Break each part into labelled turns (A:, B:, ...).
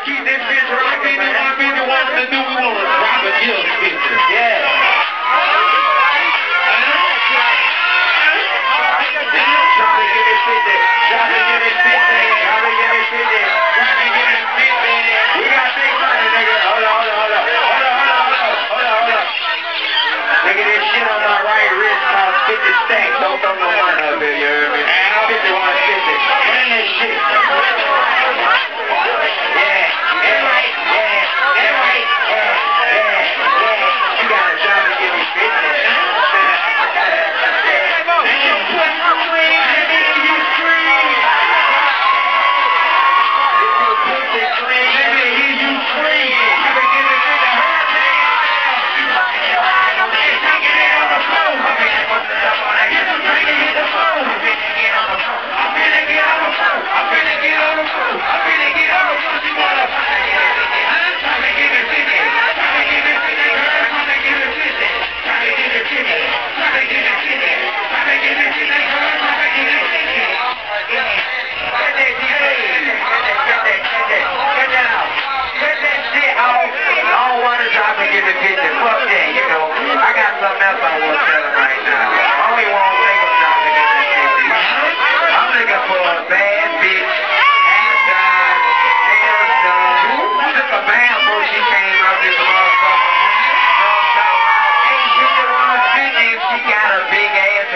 A: Keep this bitch rocking, man. My bitch wants to do, we want to drop a gift picture. Yeah. Drop it, give it 50. Drop it, give it 50. Drop it, give it 50. Drop it, give it 50. We got big money, nigga. Hold on. Look at this shit on my right wrist called 50 stacks. Don't throw no money up there, you hear me? 50, 150. Bring that shit. You gotta drop it, give me 50.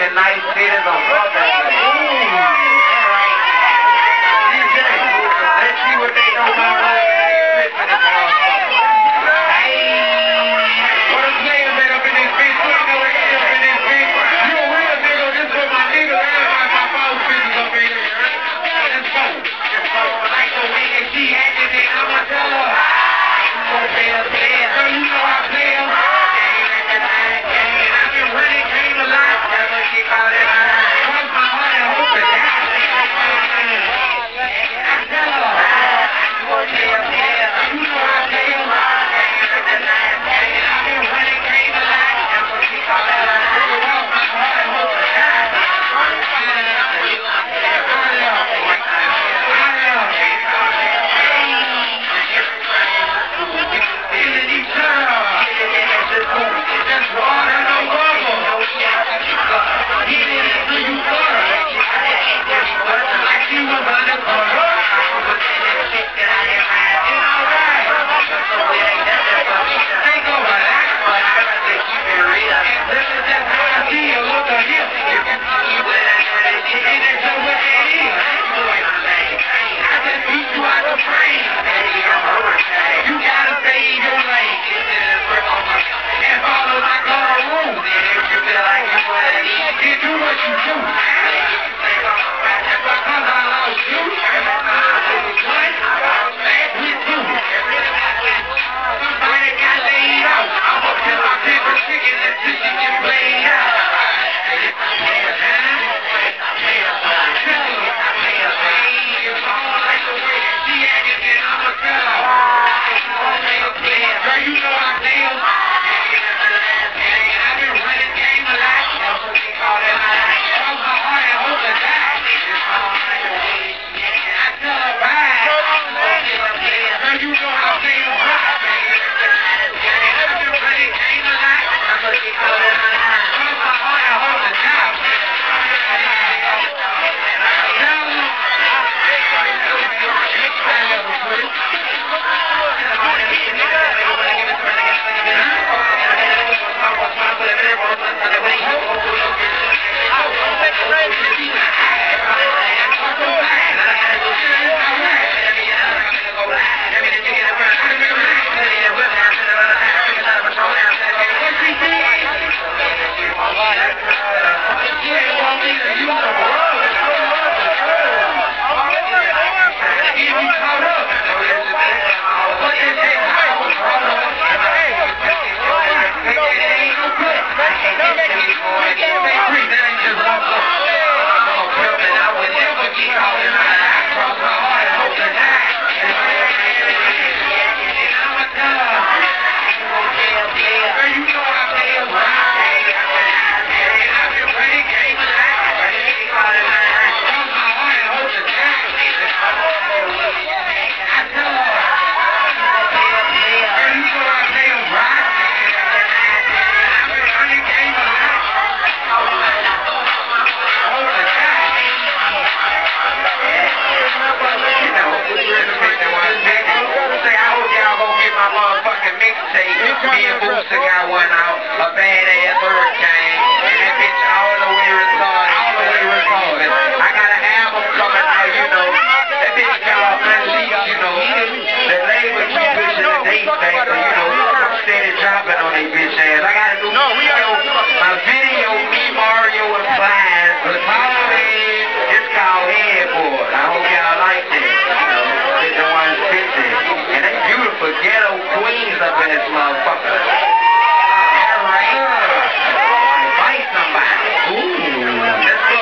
A: Nice titties on top of that. DJ, let's see what they know about us. Hey, what a player made up in this bitch. You ain't never get up in this bitch. You a real nigga. This for my niggas. Everybody my false bitches up in here. Let's go. Like the way that she acting, and I'ma tell her. Player. Girl, you know I play 'em. I've been running, came alive. Never get caught in Me and Booster got one out, a badass hurricane, and that bitch all the way retarded. I got an album coming out, you know. That bitch called Unleashed, you know. The label keep pushing the dates back, but you know, I'm steady dropping on they bitch ass. I got a new video, my video, me, Mario, and Flying, it's called Headboard. I hope y'all like that, you know. It's the 150. And they beautiful ghetto queens up in this motherfucker. Fight somebody. Ooh, let's go.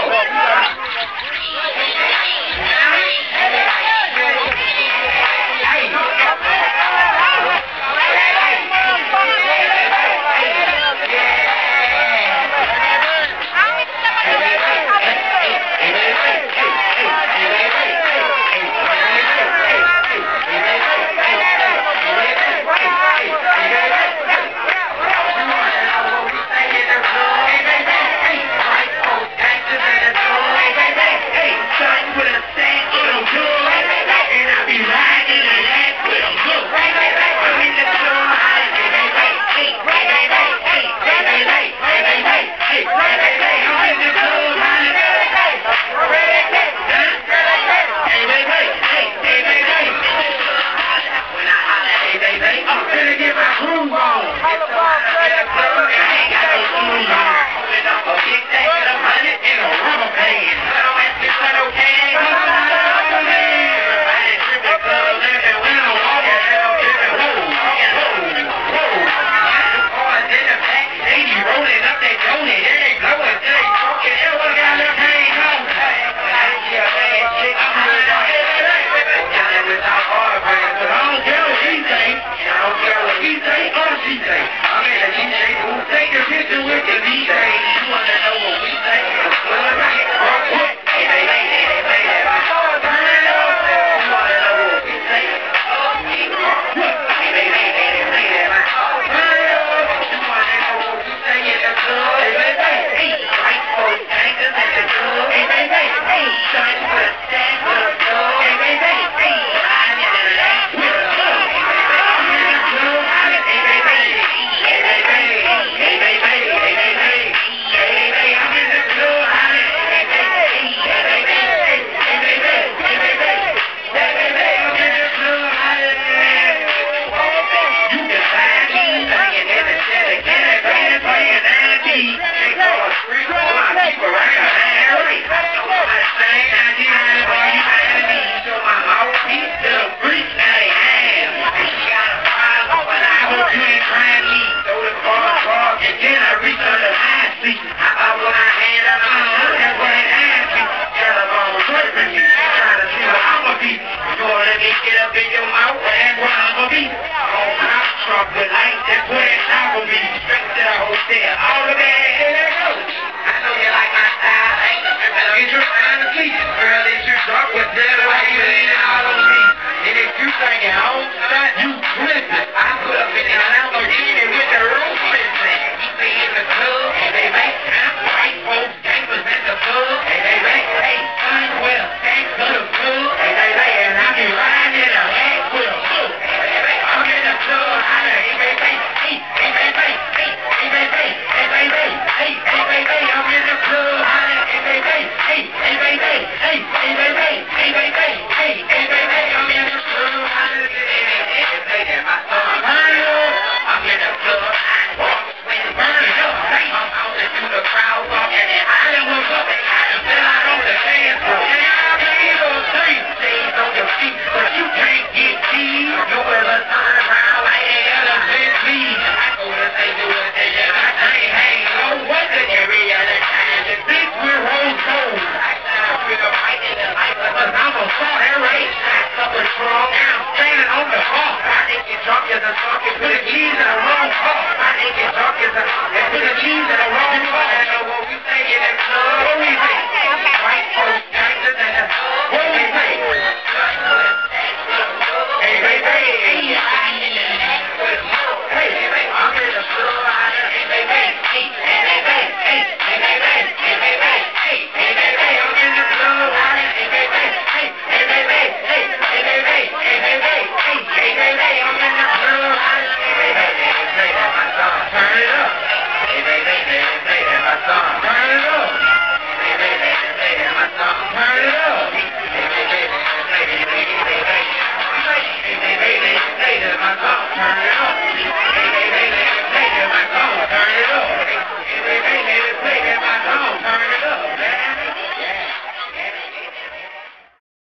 A: Turn it